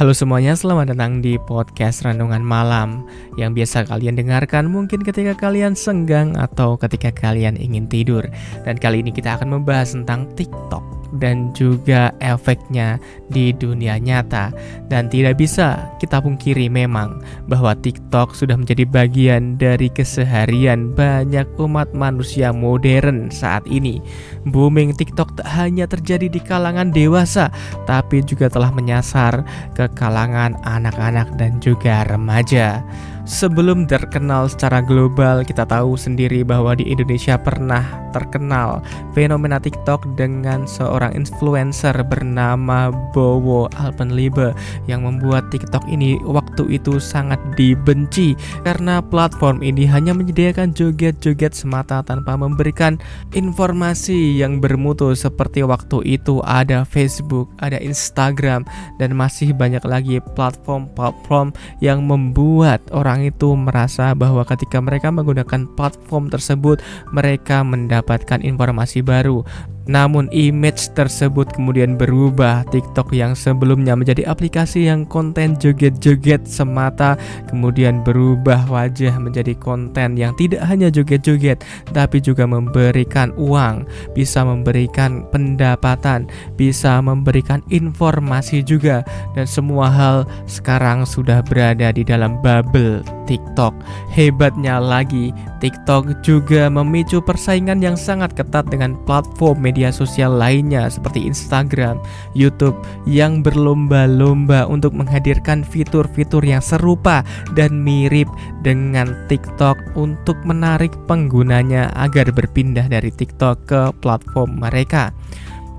Halo semuanya, selamat datang di podcast Renungan Malam yang biasa kalian dengarkan mungkin ketika kalian senggang atau ketika kalian ingin tidur. Dan kali ini kita akan membahas tentang TikTok dan juga efeknya di dunia nyata. Dan tidak bisa kita pungkiri memang bahwa TikTok sudah menjadi bagian dari keseharian banyak umat manusia modern saat ini. Booming TikTok tak hanya terjadi di kalangan dewasa, tapi juga telah menyasar ke kalangan anak-anak dan juga remaja. Sebelum terkenal secara global, kita tahu sendiri bahwa di Indonesia pernah terkenal fenomena TikTok dengan seorang influencer bernama Bowo Alpenliebe yang membuat TikTok ini waktu itu sangat dibenci karena platform ini hanya menyediakan joget-joget semata tanpa memberikan informasi yang bermutu seperti waktu itu ada Facebook, ada Instagram, dan masih banyak lagi platform yang membuat orang itu merasa bahwa ketika mereka menggunakan platform tersebut mereka mendapatkan informasi baru. Namun image tersebut kemudian berubah. TikTok yang sebelumnya menjadi aplikasi yang konten joget-joget semata kemudian berubah wajah menjadi konten yang tidak hanya joget-joget tapi juga memberikan uang, bisa memberikan pendapatan, bisa memberikan informasi juga, dan semua hal sekarang sudah berada di dalam bubble TikTok. Hebatnya lagi, TikTok juga memicu persaingan yang sangat ketat dengan platform media sosial lainnya seperti Instagram, YouTube yang berlomba-lomba untuk menghadirkan fitur-fitur yang serupa dan mirip dengan TikTok untuk menarik penggunanya agar berpindah dari TikTok ke platform mereka.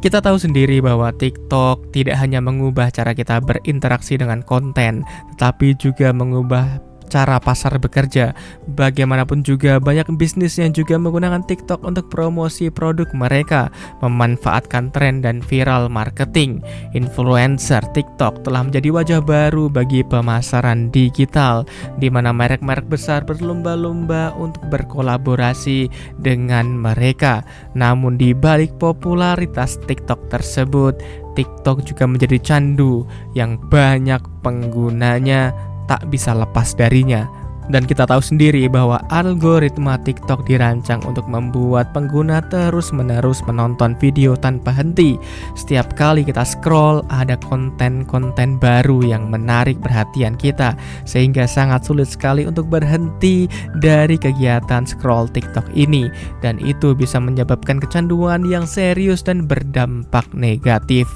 Kita tahu sendiri bahwa TikTok tidak hanya mengubah cara kita berinteraksi dengan konten, tetapi juga mengubah cara pasar bekerja. Bagaimanapun juga banyak bisnis yang juga menggunakan TikTok untuk promosi produk mereka, memanfaatkan tren dan viral marketing. Influencer TikTok telah menjadi wajah baru bagi pemasaran digital, di mana merek-merek besar berlomba-lomba untuk berkolaborasi dengan mereka. Namun di balik popularitas TikTok tersebut, TikTok juga menjadi candu yang banyak penggunanya tak bisa lepas darinya. Dan kita tahu sendiri bahwa algoritma TikTok dirancang untuk membuat pengguna terus-menerus menonton video tanpa henti. Setiap kali kita scroll, ada konten-konten baru yang menarik perhatian kita, sehingga sangat sulit sekali untuk berhenti dari kegiatan scroll TikTok ini. Dan itu bisa menyebabkan kecanduan yang serius dan berdampak negatif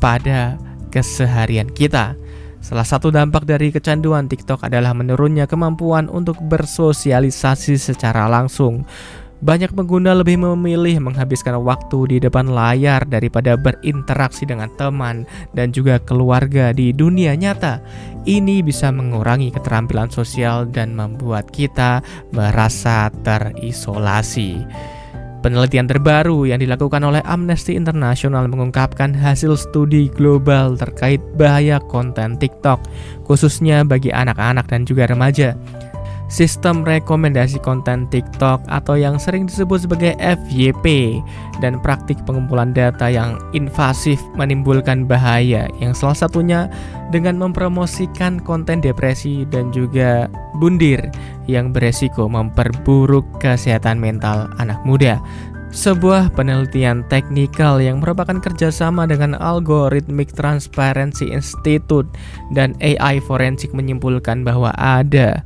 pada keseharian kita. Salah satu dampak dari kecanduan TikTok adalah menurunnya kemampuan untuk bersosialisasi secara langsung. Banyak pengguna lebih memilih menghabiskan waktu di depan layar daripada berinteraksi dengan teman dan juga keluarga di dunia nyata. Ini bisa mengurangi keterampilan sosial dan membuat kita merasa terisolasi. Penelitian terbaru yang dilakukan oleh Amnesty International mengungkapkan hasil studi global terkait bahaya konten TikTok, khususnya bagi anak-anak dan juga remaja. Sistem rekomendasi konten TikTok atau yang sering disebut sebagai FYP dan praktik pengumpulan data yang invasif menimbulkan bahaya, yang salah satunya dengan mempromosikan konten depresi dan juga bundir yang beresiko memperburuk kesehatan mental anak muda. Sebuah penelitian teknikal yang merupakan kerjasama dengan Algorithmic Transparency Institute dan AI Forensik menyimpulkan bahwa ada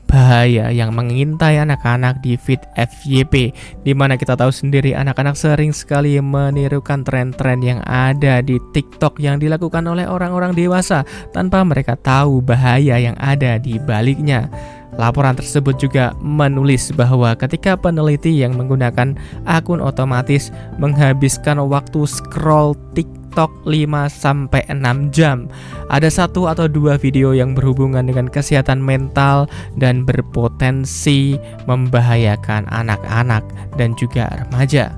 bahaya yang mengintai anak-anak di feed FYP, di mana kita tahu sendiri anak-anak sering sekali menirukan tren-tren yang ada di TikTok yang dilakukan oleh orang-orang dewasa tanpa mereka tahu bahaya yang ada di baliknya. Laporan tersebut juga menulis bahwa ketika peneliti yang menggunakan akun otomatis menghabiskan waktu scroll TikTok 5-6 jam, ada 1 atau 2 video yang berhubungan dengan kesehatan mental dan berpotensi membahayakan anak-anak dan juga remaja.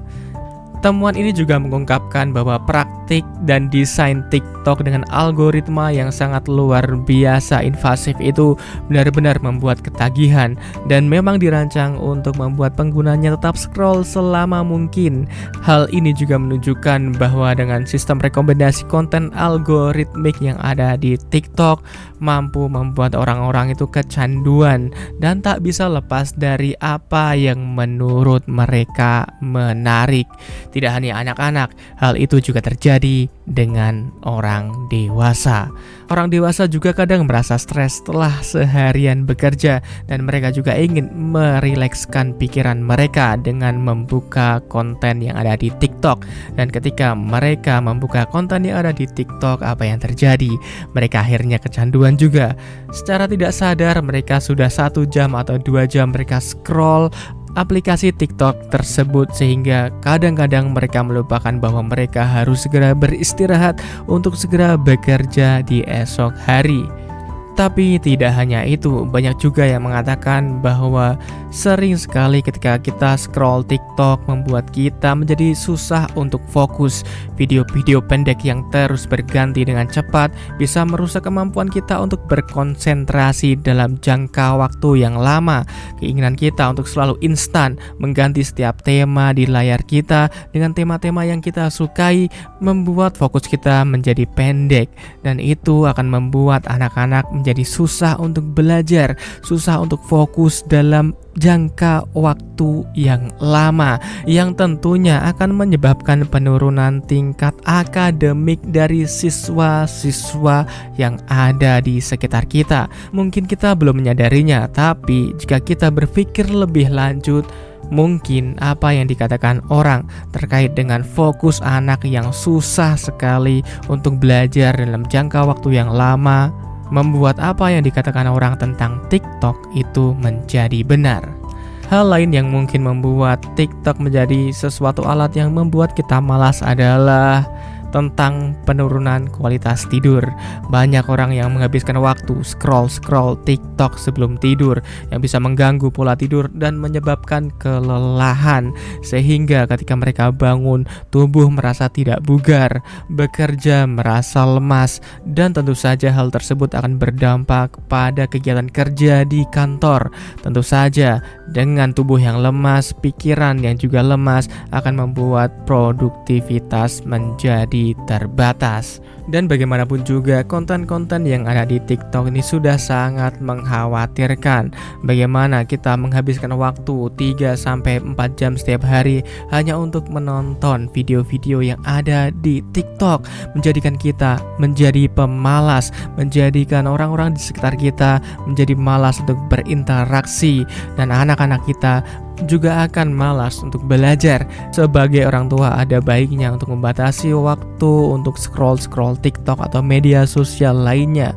Temuan ini juga mengungkapkan bahwa praktik taktik dan desain TikTok dengan algoritma yang sangat luar biasa invasif itu benar-benar membuat ketagihan dan memang dirancang untuk membuat penggunanya tetap scroll selama mungkin. Hal ini juga menunjukkan bahwa dengan sistem rekomendasi konten algoritmik yang ada di TikTok mampu membuat orang-orang itu kecanduan dan tak bisa lepas dari apa yang menurut mereka menarik. Tidak hanya anak-anak, hal itu juga terjadi dengan orang dewasa. Orang dewasa juga kadang merasa stres setelah seharian bekerja dan mereka juga ingin merilekskan pikiran mereka dengan membuka konten yang ada di TikTok. Dan ketika mereka membuka konten yang ada di TikTok, apa yang terjadi? Mereka akhirnya kecanduan juga. Secara tidak sadar mereka sudah 1 jam atau 2 jam mereka scroll aplikasi TikTok tersebut sehingga kadang-kadang mereka melupakan bahwa mereka harus segera beristirahat untuk segera bekerja di esok hari. Tapi tidak hanya itu, banyak juga yang mengatakan bahwa sering sekali ketika kita scroll TikTok membuat kita menjadi susah untuk fokus. Video-video pendek yang terus berganti dengan cepat bisa merusak kemampuan kita untuk berkonsentrasi dalam jangka waktu yang lama. Keinginan kita untuk selalu instan mengganti setiap tema di layar kita dengan tema-tema yang kita sukai membuat fokus kita menjadi pendek, dan itu akan membuat anak-anak menjadi susah untuk belajar, susah untuk fokus dalam jangka waktu yang lama, yang tentunya akan menyebabkan penurunan tingkat akademik dari siswa-siswa yang ada di sekitar kita. Mungkin kita belum menyadarinya, tapi jika kita berpikir lebih lanjut, mungkin apa yang dikatakan orang terkait dengan fokus anak yang susah sekali untuk belajar dalam jangka waktu yang lama membuat apa yang dikatakan orang tentang TikTok itu menjadi benar. Hal lain yang mungkin membuat TikTok menjadi sesuatu alat yang membuat kita malas adalah tentang penurunan kualitas tidur. Banyak orang yang menghabiskan waktu scroll TikTok sebelum tidur yang bisa mengganggu pola tidur dan menyebabkan kelelahan, sehingga ketika mereka bangun tubuh merasa tidak bugar, bekerja merasa lemas, dan tentu saja hal tersebut akan berdampak pada kegiatan kerja di kantor. Tentu saja dengan tubuh yang lemas, pikiran yang juga lemas akan membuat produktivitas menjadi terbatas. Dan bagaimanapun juga konten-konten yang ada di TikTok ini sudah sangat mengkhawatirkan. Bagaimana kita menghabiskan waktu 3-4 jam setiap hari hanya untuk menonton video-video yang ada di TikTok, menjadikan kita menjadi pemalas, menjadikan orang-orang di sekitar kita menjadi malas untuk berinteraksi, dan anak-anak kita juga akan malas untuk belajar. Sebagai orang tua ada baiknya untuk membatasi waktu untuk scroll TikTok atau media sosial lainnya.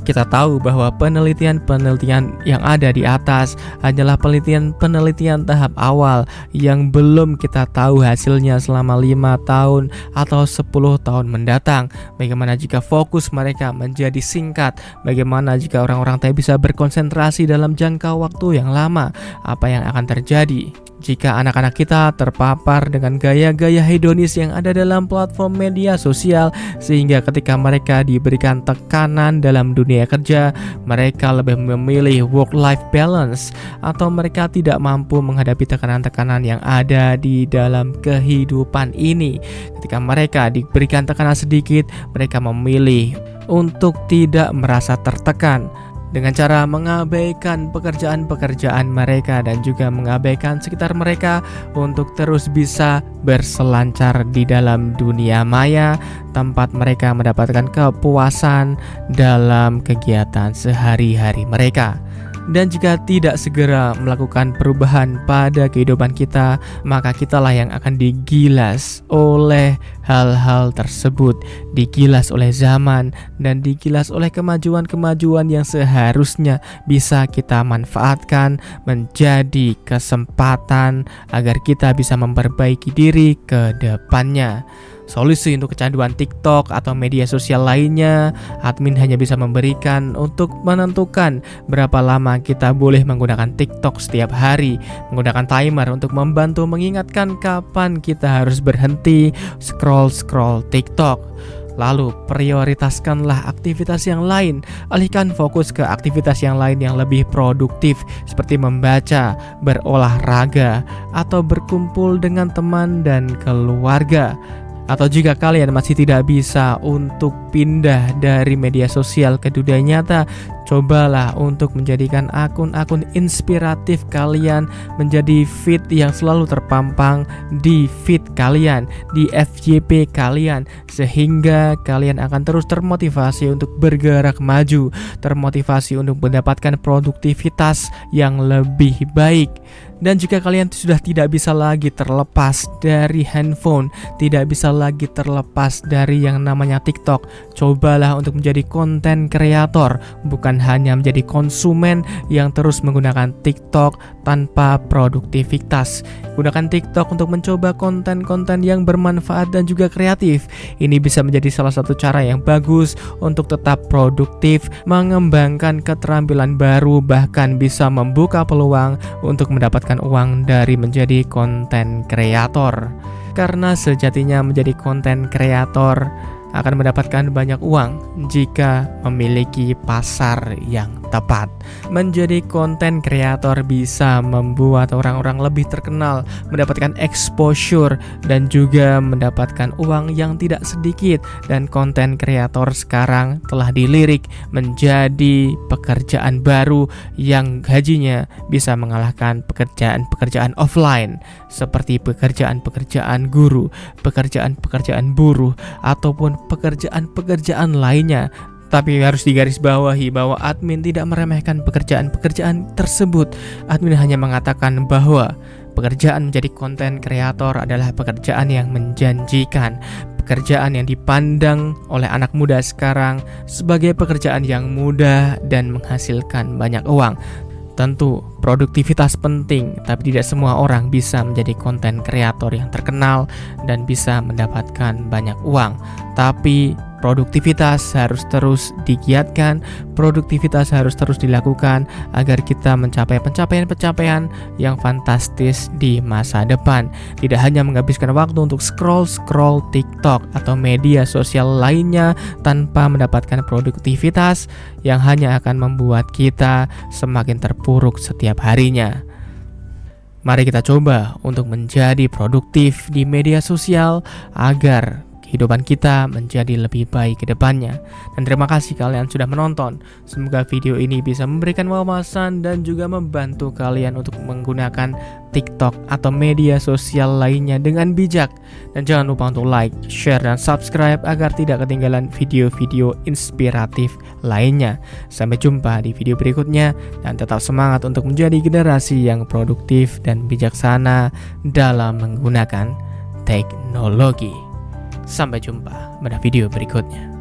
Kita tahu bahwa penelitian-penelitian yang ada di atas hanyalah penelitian tahap awal yang belum kita tahu hasilnya selama 5 tahun atau 10 tahun mendatang. Bagaimana jika fokus mereka menjadi singkat? Bagaimana jika orang-orang tak bisa berkonsentrasi dalam jangka waktu yang lama? Apa yang akan terjadi jika anak-anak kita terpapar dengan gaya-gaya hedonis yang ada dalam platform media sosial, sehingga ketika mereka diberikan tekanan dalam dunia kerja, mereka lebih memilih work-life balance, atau mereka tidak mampu menghadapi tekanan-tekanan yang ada di dalam kehidupan ini. Ketika mereka diberikan tekanan sedikit, mereka memilih untuk tidak merasa tertekan dengan cara mengabaikan pekerjaan-pekerjaan mereka dan juga mengabaikan sekitar mereka untuk terus bisa berselancar di dalam dunia maya, tempat mereka mendapatkan kepuasan dalam kegiatan sehari-hari mereka. Dan jika tidak segera melakukan perubahan pada kehidupan kita, maka kitalah yang akan digilas oleh hal-hal tersebut, digilas oleh zaman, dan digilas oleh kemajuan-kemajuan yang seharusnya bisa kita manfaatkan menjadi kesempatan agar kita bisa memperbaiki diri ke depannya. solusi untuk kecanduan TikTok atau media sosial lainnya. Admin hanya bisa memberikan untuk menentukan berapa lama kita boleh menggunakan TikTok setiap hari, menggunakan timer untuk membantu mengingatkan kapan kita harus berhenti scroll TikTok. Lalu prioritaskanlah aktivitas yang lain, alihkan fokus ke aktivitas yang lain yang lebih produktif seperti membaca, berolahraga, atau berkumpul dengan teman dan keluarga. Atau jika kalian masih tidak bisa untuk pindah dari media sosial ke dunia nyata, cobalah untuk menjadikan akun-akun inspiratif kalian menjadi feed yang selalu terpampang di feed kalian, di FYP kalian, sehingga kalian akan terus termotivasi untuk bergerak maju, termotivasi untuk mendapatkan produktivitas yang lebih baik. Dan jika kalian sudah tidak bisa lagi terlepas dari handphone, tidak bisa lagi terlepas dari yang namanya TikTok, cobalah untuk menjadi konten kreator, bukan hanya menjadi konsumen yang terus menggunakan TikTok tanpa produktivitas. Gunakan TikTok untuk mencoba konten-konten yang bermanfaat dan juga kreatif. Ini bisa menjadi salah satu cara yang bagus untuk tetap produktif, mengembangkan keterampilan baru, bahkan bisa membuka peluang untuk mendapatkan uang dari menjadi konten kreator. Karena sejatinya menjadi konten kreator akan mendapatkan banyak uang jika memiliki pasar yang tepat. Menjadi konten kreator bisa membuat orang-orang lebih terkenal, mendapatkan exposure, dan juga mendapatkan uang yang tidak sedikit. Dan konten kreator sekarang telah dilirik menjadi pekerjaan baru yang gajinya bisa mengalahkan pekerjaan-pekerjaan offline seperti pekerjaan-pekerjaan guru, pekerjaan-pekerjaan buruh, ataupun pekerjaan-pekerjaan lainnya. Tapi harus digarisbawahi bahwa admin tidak meremehkan pekerjaan-pekerjaan tersebut. Admin hanya mengatakan bahwa pekerjaan menjadi konten kreator adalah pekerjaan yang menjanjikan, pekerjaan yang dipandang oleh anak muda sekarang sebagai pekerjaan yang mudah dan menghasilkan banyak uang. Tentu produktivitas penting, tapi tidak semua orang bisa menjadi konten kreator yang terkenal dan bisa mendapatkan banyak uang. Tapi produktivitas harus terus digiatkan, produktivitas harus terus dilakukan agar kita mencapai pencapaian-pencapaian yang fantastis di masa depan. Tidak hanya menghabiskan waktu untuk scroll TikTok atau media sosial lainnya tanpa mendapatkan produktivitas yang hanya akan membuat kita semakin terpuruk setiap harinya. Mari kita coba untuk menjadi produktif di media sosial agar kehidupan kita menjadi lebih baik ke depannya. Dan terima kasih kalian sudah menonton. Semoga video ini bisa memberikan wawasan dan juga membantu kalian untuk menggunakan TikTok atau media sosial lainnya dengan bijak. Dan jangan lupa untuk like, share, dan subscribe agar tidak ketinggalan video-video inspiratif lainnya. Sampai jumpa di video berikutnya dan tetap semangat untuk menjadi generasi yang produktif dan bijaksana dalam menggunakan teknologi. Sampai jumpa pada video berikutnya.